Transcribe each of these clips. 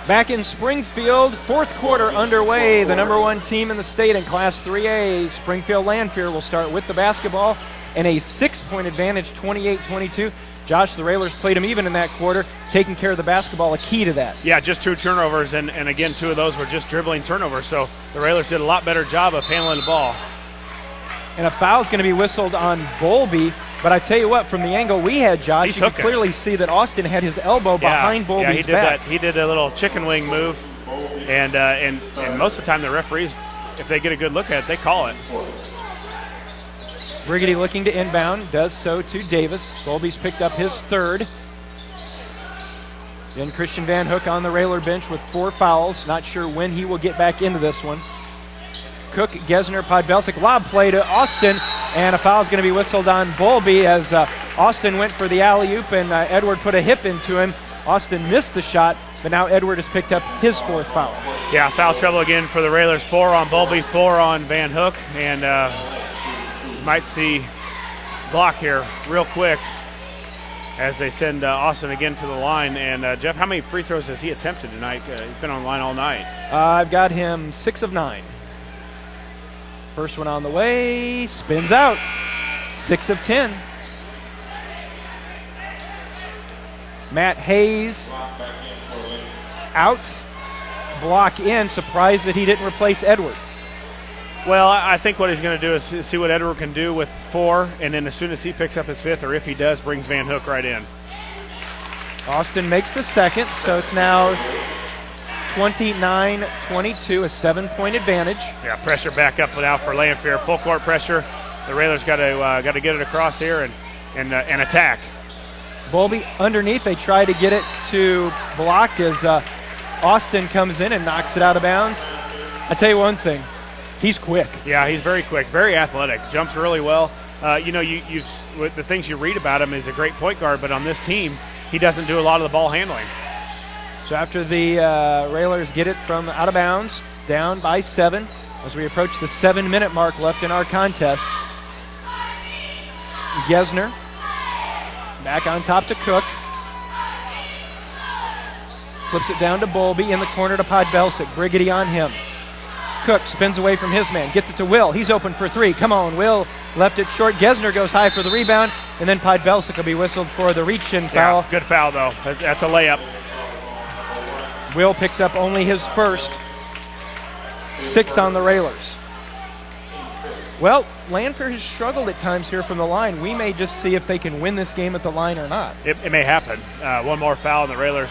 Back in Springfield, fourth quarter underway. The #1 team in the state in Class 3A, Springfield Lanphier, will start with the basketball and a 6-point advantage, 28-22. Josh, the Railers played them even in that quarter, taking care of the basketball, a key to that. Yeah, just 2 turnovers, and again, 2 of those were just dribbling turnovers, so the Railers did a lot better job of handling the ball. And a foul's going to be whistled on Bowlby. But I tell you what, from the angle we had, Josh, you could clearly see that Austin had his elbow behind Bowlby's back. He did a little chicken wing move, and most of the time the referees, if they get a good look at it, they call it. Briggity looking to inbound, does so to Davis. Bowlby's picked up his 3rd. Then Christian Van Hook on the Railer bench with 4 fouls. Not sure when he will get back into this one. Cook, Gesner, Podbelsic, lob play to Austin, and a foul is going to be whistled on Bowlby as Austin went for the alley-oop, and Edward put a hip into him. Austin missed the shot, but now Edward has picked up his 4th foul. Yeah, foul trouble again for the Railers. 4 on Bowlby, 4 on Van Hook, and might see block here real quick as they send Austin again to the line. And Jeff, how many free throws has he attempted tonight? He's been on the line all night. I've got him 6 of 9. First one on the way, spins out, 6 of 10. Matt Hayes out, block in, surprised that he didn't replace Edward. Well, I think what he's going to do is see what Edward can do with 4, and then as soon as he picks up his 5th, or if he does, brings Van Hook right in. Austin makes the 2nd, so it's now 29-22, a 7-point advantage. Yeah, pressure back up now for Lanphier. Full court pressure. The Railers got to get it across here and attack. Bowlby underneath. They try to get it to block as Austin comes in and knocks it out of bounds. I tell you one thing, he's quick. Yeah, he's very quick, very athletic. Jumps really well. The things you read about him is a great point guard, but on this team, he doesn't do a lot of the ball handling. So after the Railers get it from out of bounds, down by 7, as we approach the 7-minute mark left in our contest. Gesner back on top to Cook. Flips it down to Bowlby in the corner to Podbelsic. Briggity on him. Cook spins away from his man, gets it to Will. He's open for 3. Come on, Will. Left it short. Gesner goes high for the rebound, and then Podbelsic will be whistled for the reach-in foul. Yeah, good foul, though. That's a layup. Will picks up only his 1st. 6 on the Railers. Well, Lanphier has struggled at times here from the line. We may just see if they can win this game at the line or not. It may happen. One more foul, and the Railers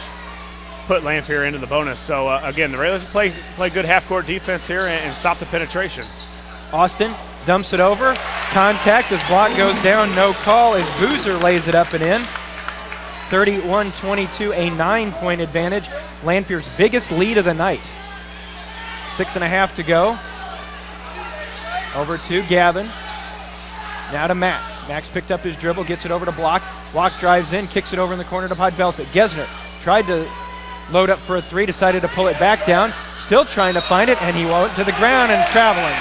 put Lanphier into the bonus. So, again, the Railers play good half-court defense here and stop the penetration. Austin dumps it over. Contact as block goes down. No call as Boozer lays it up and in. 31-22, a 9-point advantage. Lanphier's biggest lead of the night. 6.5 to go. Over to Gavin. Now to Max. Max picked up his dribble, gets it over to Block. Block drives in, kicks it over in the corner to Podbelsic. Gesner tried to load up for a 3, decided to pull it back down. Still trying to find it, and he went to the ground and traveling.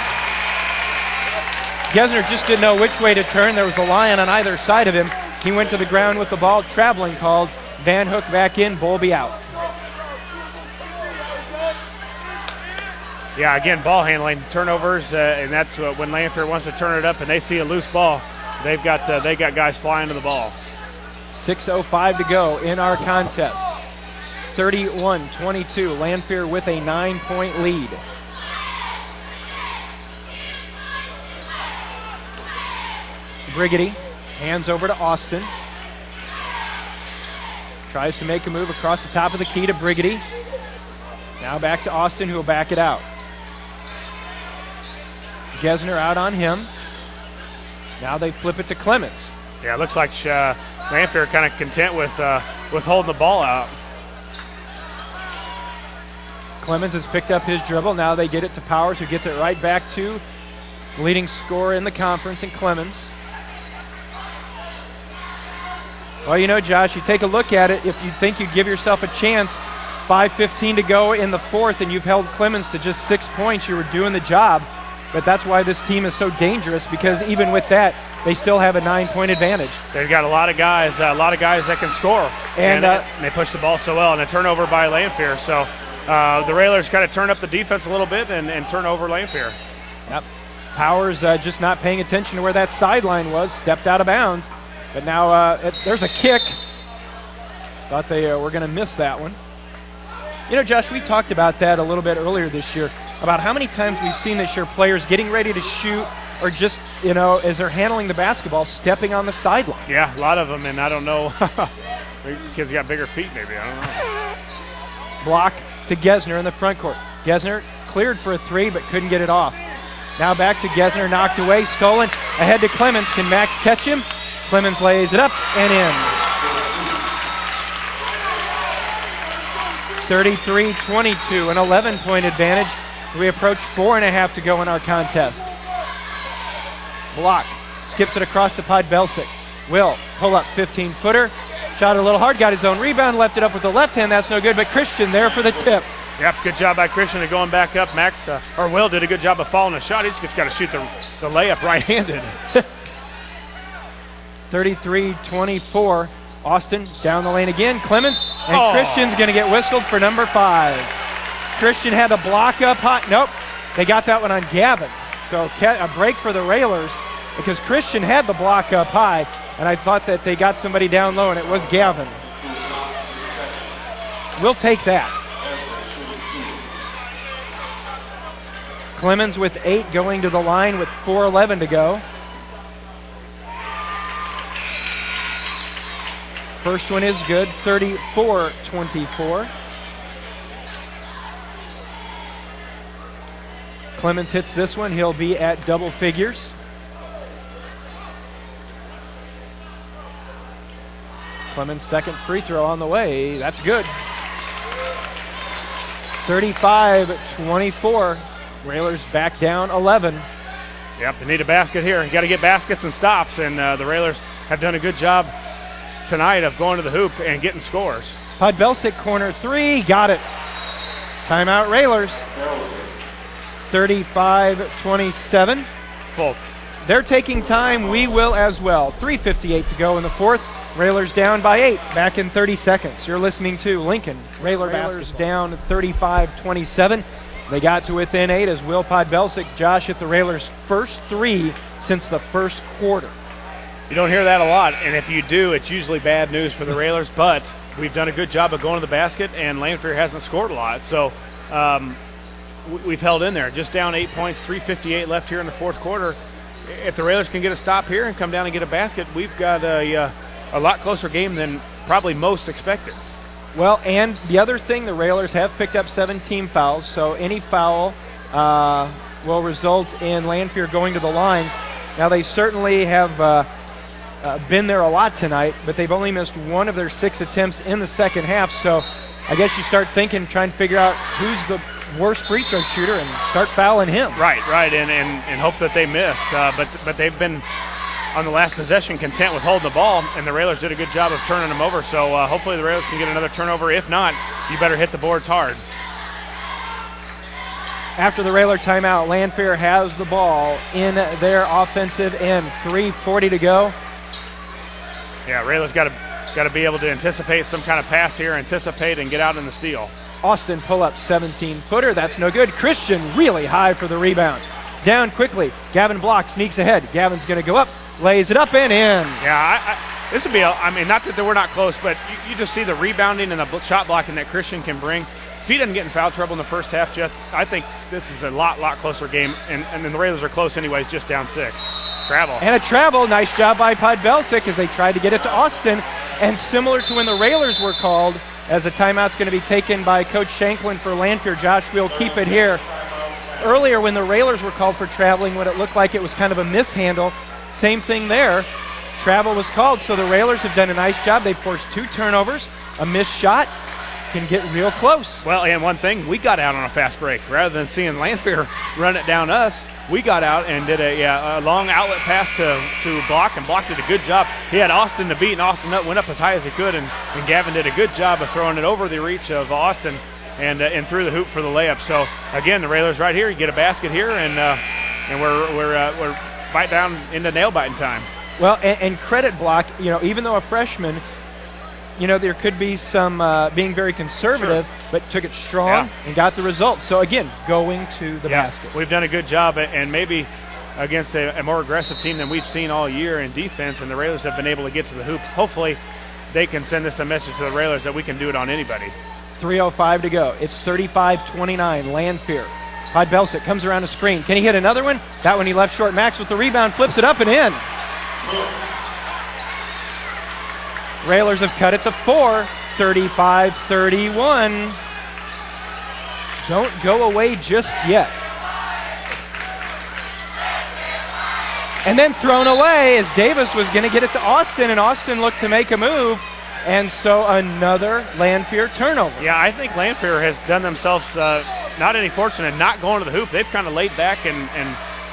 Gesner just didn't know which way to turn. There was a lion on either side of him. He went to the ground with the ball. Traveling called. Van Hook back in, Bowlby out. Yeah, again, ball handling, turnovers, and that's when Lanphier wants to turn it up and they see a loose ball, they got guys flying to the ball. 6:05 to go in our contest. 31-22, Lanphier with a 9-point lead. Briggity hands over to Austin. Tries to make a move across the top of the key to Briggity. Now back to Austin, who will back it out. Gesner out on him. Now they flip it to Clemens. Yeah, it looks like Lanphier kind of content with holding the ball out. Clemens has picked up his dribble. Now they get it to Powers, who gets it right back to leading scorer in the conference in Clemens. Well, you know, Josh, you take a look at it. If you think you give yourself a chance, 5:15 to go in the 4th, and you've held Clemens to just 6 points, you were doing the job. But that's why this team is so dangerous, because even with that, they still have a 9-point advantage. They've got a lot of guys that can score, and they push the ball so well. And a turnover by Lanphier. So the Railers kind of turn up the defense a little bit and turn over Lanphier. Yep. Powers just not paying attention to where that sideline was, stepped out of bounds. But now there's a kick. Thought they were going to miss that one. You know, Josh, we talked about that a little bit earlier this year, about how many times we've seen this year players getting ready to shoot or just, you know, as they're handling the basketball, stepping on the sideline. Yeah, a lot of them, and I don't know. Kids got bigger feet maybe, I don't know. Block to Gesner in the front court. Gesner cleared for a three but couldn't get it off. Now back to Gesner, knocked away, stolen, ahead to Clemens. Can Max catch him? Clemens lays it up and in. 33-22, an 11-point advantage. We approach 4.5 to go in our contest. Block, skips it across to Podbelsic. Will pull up 15-footer, shot it a little hard, got his own rebound, left it up with the left hand, that's no good, but Christian there for the tip. Yep, good job by Christian of going back up. Max, or Will did a good job of following the shot. He's just got to shoot the layup right-handed. 33-24. Austin down the lane again. Clemens, and Christian's going to get whistled for number 5. Christian had the block up high. Nope, they got that one on Gavin. So a break for the Railers because Christian had the block up high, and I thought that they got somebody down low, and it was Gavin. We'll take that. Clemens with 8 going to the line with 4:11 to go. First one is good, 34-24. Clemens hits this one, he'll be at double figures. Clemens' second free throw on the way, that's good. 35-24, Railers back down 11. Yep, they need a basket here. You got to get baskets and stops, and the Railers have done a good job tonight of going to the hoop and getting scores. Podbelsic corner 3, got it. Timeout Railers. 35-27. Full. They're taking time, we will as well. 3:58 to go in the fourth. Railers down by 8, back in 30 seconds. You're listening to Lincoln Railers down 35-27. They got to within 8 as Will Podbelsic, Josh, hit the Railers' first 3 since the first quarter. You don't hear that a lot, and if you do, it's usually bad news for the Railers, but we've done a good job of going to the basket, and Lanphier hasn't scored a lot. So we've held in there. Just down 8 points, 3:58 left here in the fourth quarter. If the Railers can get a stop here and come down and get a basket, we've got a lot closer game than probably most expected. Well, and the other thing, the Railers have picked up 17 fouls, so any foul will result in Lanphier going to the line. Now, they certainly have been there a lot tonight, but they've only missed 1 of their 6 attempts in the second half, so I guess you start thinking, trying to figure out who's the worst free throw shooter and start fouling him. Right, and hope that they miss. But they've been, on the last possession, content with holding the ball, and the Railers did a good job of turning them over, so hopefully the Railers can get another turnover. If not, you better hit the boards hard. After the Railer timeout, Lanphier has the ball in their offensive end. 3:40 to go. Yeah, Railers got to be able to anticipate some kind of pass here, anticipate, and get out in the steal. Austin pull up 17-footer. That's no good. Christian really high for the rebound. Down quickly. Gavin Block sneaks ahead. Gavin's going to go up, lays it up and in. Yeah, this would be, I mean, not that we're not close, but you just see the rebounding and the shot blocking that Christian can bring. If he doesn't get in foul trouble in the first half, Jeff, I think this is a lot closer game, and then the Railers are close anyways, just down 6. Travel. And a travel. Nice job by Podbelsic as they tried to get it to Austin. And similar to when the Railers were called, as a timeout's going to be taken by Coach Shanklin for Lanphier. Josh, we'll keep it here. Earlier when the Railers were called for traveling, when it looked like it was kind of a mishandle, same thing there. Travel was called, so the Railers have done a nice job. They've forced 2 turnovers, a missed shot, can get real close. Well, and one thing, we got out on a fast break. Rather than seeing Lanphier run it down us, we got out and did a long outlet pass to Block, and Block did a good job. He had Austin to beat, and Austin went up as high as he could, and Gavin did a good job of throwing it over the reach of Austin and through the hoop for the layup. So, again, the Railers right here, you get a basket here, and we're bite down into nail-biting time. Well, and credit Block, you know, even though a freshman, there could be some being very conservative, but took it strong and got the result. So, again, going to the basket. We've done a good job, and maybe against a more aggressive team than we've seen all year in defense, and the Railers have been able to get to the hoop. Hopefully they can send us a message to the Railers that we can do it on anybody. 3:05 to go. It's 35-29, Lanphier. Podbelsic comes around a screen. Can he hit another one? That one he left short. Max with the rebound, flips it up and in. Railers have cut it to 4, 35-31. Don't go away just yet. And then thrown away as Davis was going to get it to Austin, and Austin looked to make a move, and so another Lanphier turnover. Yeah, I think Lanphier has done themselves not any fortune in not going to the hoop. They've kind of laid back and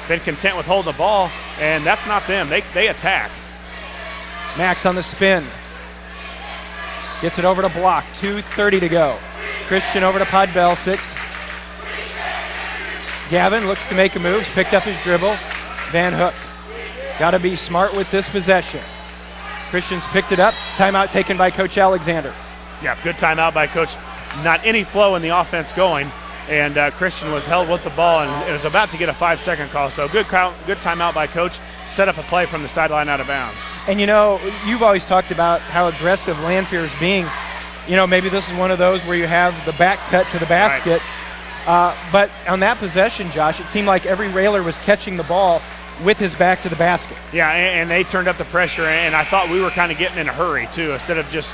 been content with holding the ball, and that's not them. They attack. Max on the spin. Gets it over to Block. 2:30 to go. Christian over to Podbelsic. Gavin looks to make a move. Picked up his dribble. Van Hook. Got to be smart with this possession. Christian's picked it up. Timeout taken by Coach Alexander. Yeah, good timeout by Coach. Not any flow in the offense going, and Christian was held with the ball and was about to get a 5-second call. So good timeout by Coach. Set up a play from the sideline out of bounds. And you've always talked about how aggressive Lanphier is being. Maybe this is one of those where you have the back cut to the basket. Right. But on that possession, Josh, it seemed like every Railer was catching the ball with his back to the basket. Yeah, and they turned up the pressure, and I thought we were kind of getting in a hurry, too. Instead of just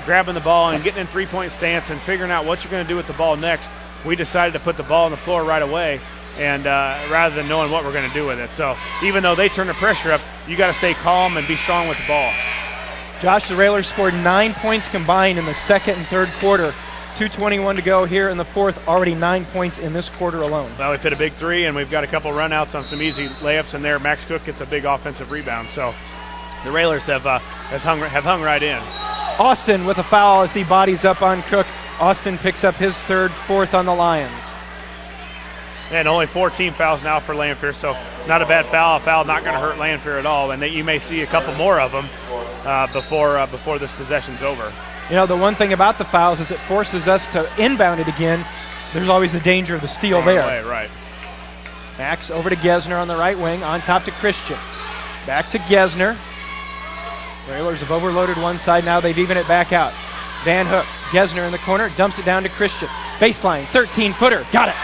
grabbing the ball and getting in three-point stance and figuring out what you're going to do with the ball next, we decided to put the ball on the floor right away, and rather than knowing what we're going to do with it. So even though they turn the pressure up, you got to stay calm and be strong with the ball. Josh, the Railers scored 9 points combined in the second and third quarter. 2:21 to go here in the fourth, already 9 points in this quarter alone. Well, we've hit a big three, and we've got a couple runouts on some easy layups in there. Max Cook gets a big offensive rebound. So the Railers have hung right in. Austin with a foul as he bodies up on Cook. Austin picks up his third, fourth on the Lions. And only 4 team fouls now for Lanphier, so not a bad foul. A foul not going to hurt Lanphier at all, and you may see a couple more of them before this possession's over. The one thing about the fouls is it forces us to inbound it again. There's always the danger of the steal there. Right. Max over to Gesner on the right wing, on top to Christian. Back to Gesner. Railers have overloaded one side now. They've evened it back out. Van Hook, Gesner in the corner, dumps it down to Christian. Baseline, 13-footer, got it.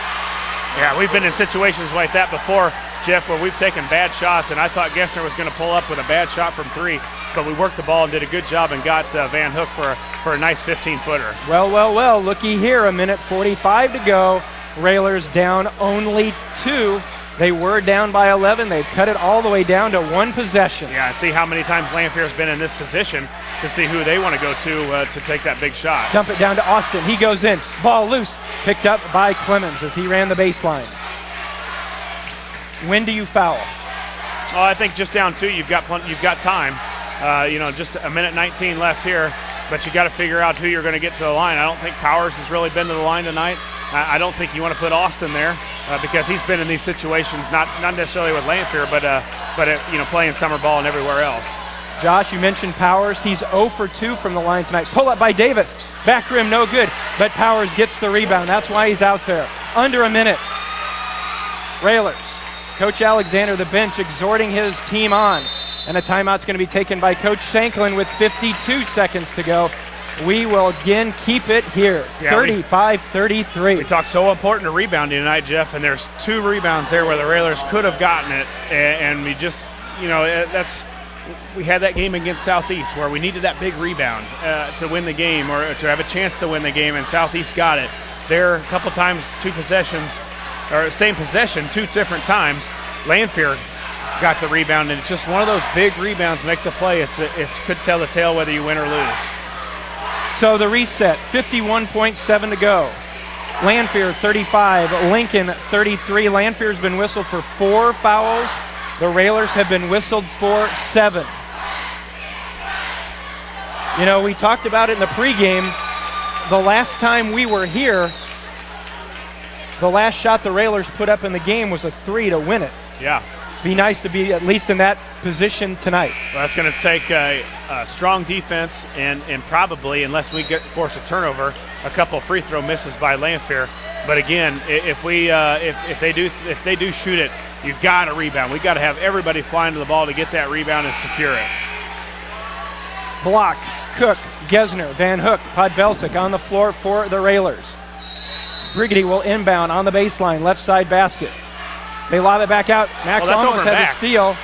Yeah, we've been in situations like that before, Jeff, where we've taken bad shots, and I thought Gesner was going to pull up with a bad shot from 3, but we worked the ball and did a good job and got Van Hook for a nice 15-footer. Well, looky here, 1:45 to go. Railers down only 2. They were down by 11. They've cut it all the way down to 1 possession. Yeah, and see how many times Lanphier's been in this position to see who they want to go to take that big shot. Dump it down to Austin. He goes in. Ball loose. Picked up by Clemens as he ran the baseline. When do you foul? Oh, I think just down 2, you've got time. Just 1:19 left here, but you got to figure out who you're going to get to the line. I don't think Powers has really been to the line tonight. I don't think you want to put Austin there because he's been in these situations, not necessarily with Lanphier, but playing summer ball and everywhere else. Josh, you mentioned Powers. He's 0 for 2 from the line tonight. Pull up by Davis. Back rim, no good, but Powers gets the rebound. That's why he's out there. Under a minute. Railers. Coach Alexander, the bench, exhorting his team on. And a timeout's going to be taken by Coach Shanklin with 52 seconds to go. We will again keep it here, 35-33. We talked so important to rebounding tonight, Jeff, and there's 2 rebounds there where the Railers could have gotten it, and we just, we had that game against Southeast where we needed that big rebound to win the game or to have a chance to win the game, and Southeast got it. There, a couple times, 2 possessions, or same possession 2 different times, Lanphier got the rebound, and it's just one of those big rebounds makes a play. It could tell the tale whether you win or lose. So the reset, 51.7 to go. Lanphier 35, Lincoln 33. Lanphier's been whistled for 4 fouls. The Railers have been whistled for 7. We talked about it in the pregame. The last time we were here, the last shot the Railers put up in the game was a 3 to win it. Yeah. Be nice to be at least in that position tonight. Well, that's going to take a strong defense and probably, unless we force a turnover, a couple free throw misses by Lanphier. But again, if they do shoot it, you got to rebound. We got to have everybody flying to the ball to get that rebound and secure it. Block, Cook, Gesner, Van Hook, Podbelsic on the floor for the Railers. Brigady will inbound on the baseline, left side basket. They lob it back out. Max almost had a steal.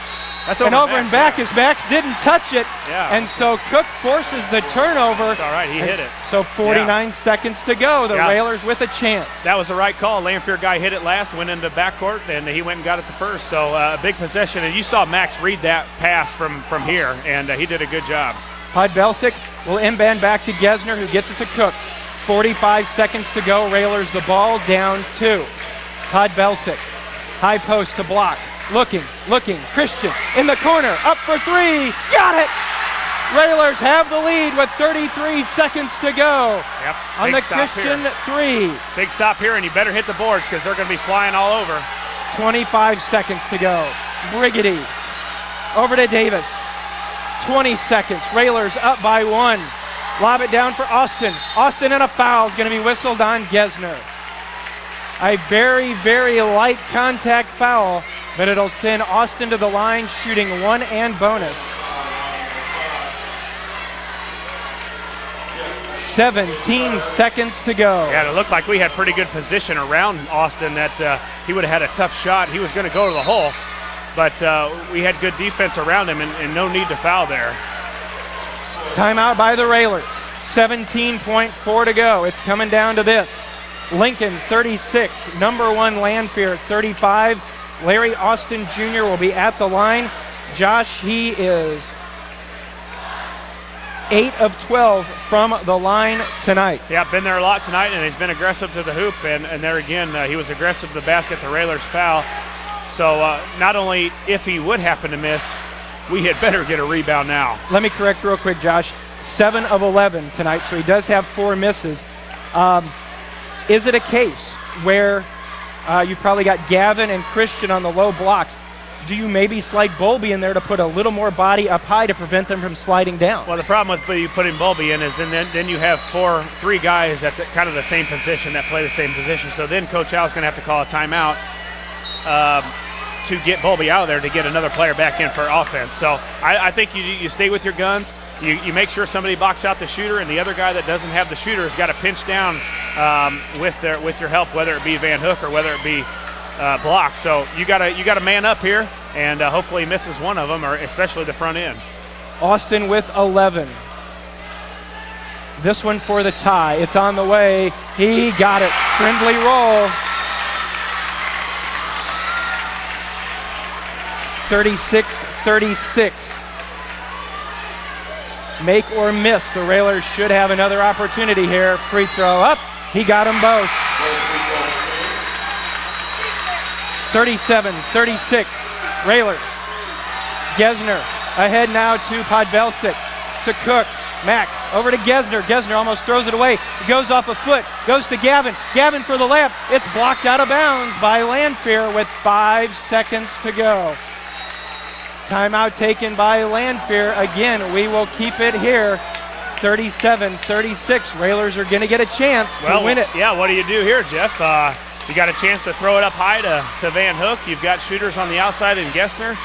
That's over and back as Max didn't touch it. Yeah. And so Cook forces the turnover. It's all right, he hit it. So 49 seconds to go. The Railers with a chance. That was the right call. Lanphier guy hit it last, went into backcourt, and he went and got it to first. So a big possession. And you saw Max read that pass from here, and he did a good job. Podbelsic will inbound back to Gesner, who gets it to Cook. 45 seconds to go. Railers the ball, down 2. Podbelsic. High post to block. Looking. Christian in the corner. Up for 3. Got it! Railers have the lead with 33 seconds to go. Yep. On the Christian here. 3. Big stop here, and you better hit the boards because they're going to be flying all over. 25 seconds to go. Brigady. Over to Davis. 20 seconds. Railers up by 1. Lob it down for Austin. Austin, and a foul is going to be whistled on Gesner. A very, very light contact foul, but it'll send Austin to the line shooting 1 and bonus. 17 seconds to go. Yeah, it looked like we had pretty good position around Austin that he would have had a tough shot. He was going to go to the hole, but we had good defense around him and no need to foul there. Timeout by the Railers. 17.4 to go. It's coming down to this. Lincoln 36, number 1 Lanphier 35. Larry Austin Jr. will be at the line. Josh, he is 8 of 12 from the line tonight. Yeah, been there a lot tonight, and he's been aggressive to the hoop, and there again, he was aggressive to the basket, the Railers foul. So not only if he would happen to miss, we had better get a rebound now. Let me correct real quick, Josh. 7 of 11 tonight, so he does have 4 misses. Is it a case where you probably got Gavin and Christian on the low blocks? Do you maybe slide Bowlby in there to put a little more body up high to prevent them from sliding down? Well, the problem with you putting Bowlby in is then you have 3 guys at kind of the same position that play the same position. So then Coach Al's going to have to call a timeout to get Bowlby out of there to get another player back in for offense. So I think you stay with your guns. You make sure somebody box out the shooter, and the other guy that doesn't have the shooter has got to pinch down with your help, whether it be Van Hook or whether it be Block. So you got to man up here, and hopefully he misses one of them, or especially the front end. Austin with 11. This one for the tie. It's on the way. He got it. Friendly roll. 36-36. Make or miss. The Railers should have another opportunity here. Free throw up. He got them both. 37-36. Railers. Gesner ahead now to Podbelsic. To Cook. Max over to Gesner. Gesner almost throws it away. He goes off a foot. Goes to Gavin. Gavin for the layup. It's blocked out of bounds by Lanphier with 5 seconds to go. Timeout taken by Lanphier. Again, we will keep it here. 37-36. Railers are going to get a chance to win it. Yeah, what do you do here, Jeff? You got a chance to throw it up high to Van Hook. You've got shooters on the outside in Gesner.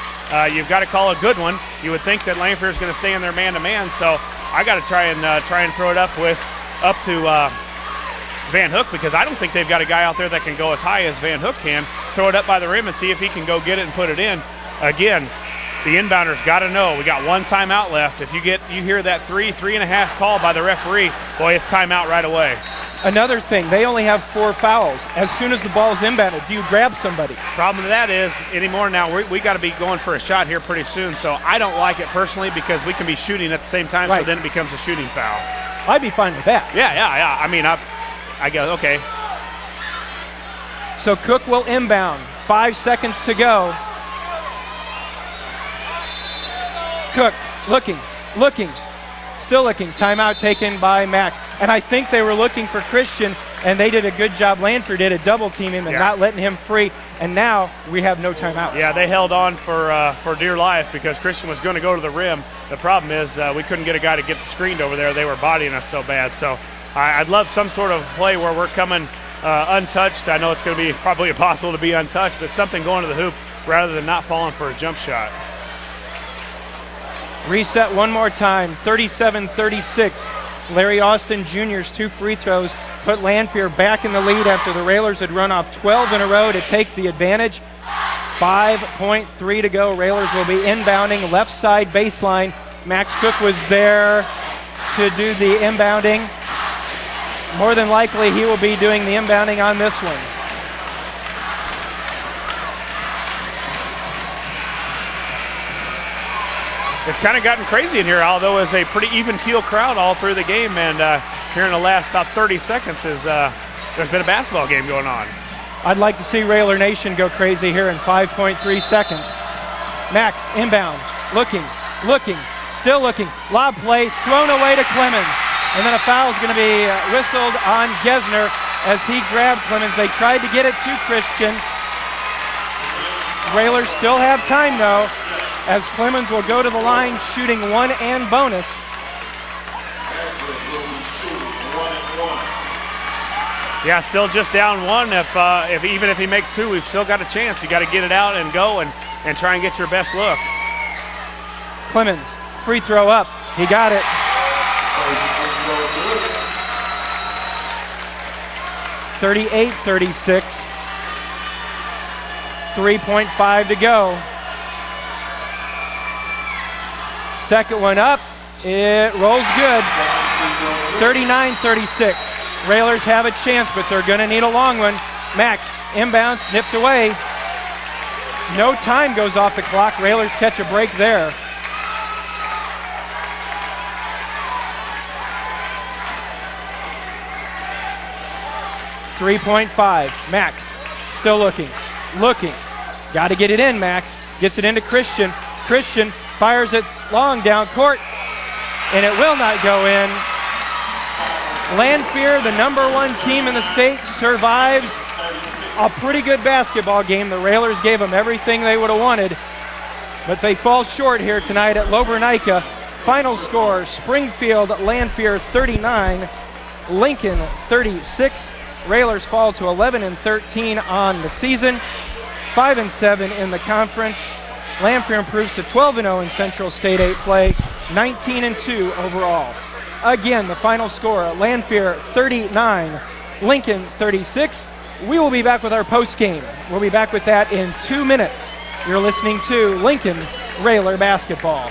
You've got to call a good one. You would think that Lanphier is going to stay in there man-to-man, so I got to try and throw it up to Van Hook, because I don't think they've got a guy out there that can go as high as Van Hook can. Throw it up by the rim and see if he can go get it and put it in. Again, the inbounder's got to know we got 1 timeout left. If you hear that 3.5 call by the referee, boy, it's timeout right away. Another thing, they only have 4 fouls. As soon as the ball's inbounded, do you grab somebody? Problem with that is anymore now we got to be going for a shot here pretty soon. So I don't like it personally, because we can be shooting at the same time, right. So then it becomes a shooting foul. I'd be fine with that. Yeah. I mean, I go, okay. So Cook will inbound. 5 seconds to go. Cook looking, still looking. Timeout taken by Mack. And I think they were looking for Christian. and they did a good job. Lanphier did a double team him and Yeah. not letting him free, and now we have no timeouts. Yeah, they held on for dear life because Christian was going to go to the rim. The problem is we couldn't get a guy to get the screened over there. They were bodying us so bad. So I'd love some sort of play where we're coming untouched. I know it's going to be probably impossible to be untouched, but something going to the hoop rather than not falling for a jump shot. Reset one more time, 37-36. Larry Austin Jr.'s 2 free throws put Lanphier back in the lead after the Railers had run off 12 in a row to take the advantage. 5.3 to go. Railers will be inbounding left side baseline. Max Cook was there to do the inbounding. More than likely he will be doing the inbounding on this one. It's kind of gotten crazy in here, although it's a pretty even keel crowd all through the game. And here in the last about 30 seconds, there's been a basketball game going on. I'd like to see Railer Nation go crazy here in 5.3 seconds. Max inbound, looking, still looking. Lob play thrown away to Clemens. And then a foul is going to be whistled on Gesner as he grabbed Clemens. They tried to get it to Christian. Railers still have time though, as Clemens will go to the line shooting 1 and bonus. Yeah, still just down 1. If even if he makes 2, we've still got a chance. You got to get it out and go and try and get your best look. Clemens, free throw up. He got it. (38-36). 3.5 to go. Second one up. It rolls good. 39-36. Railers have a chance, but they're going to need a long one. Max inbounds, nipped away. No time goes off the clock. Railers catch a break there. .5. Max still looking. Got to get it in, Max. Gets it into Christian. Christian fires it long down court, and it will not go in. Lanphier, the #1 team in the state, survives a pretty good basketball game. The Railers gave them everything they would have wanted, but they fall short here tonight at Lobernica. Final score, Springfield Lanphier 39, Lincoln 36. Railers fall to 11-13 on the season, 5-7 in the conference. Lanphier improves to 12-0 in Central State 8 play, 19-2 overall. Again, the final score, Lanphier 39, Lincoln 36. We will be back with our post game. We'll be back with that in 2 minutes. You're listening to Lincoln Railer Basketball.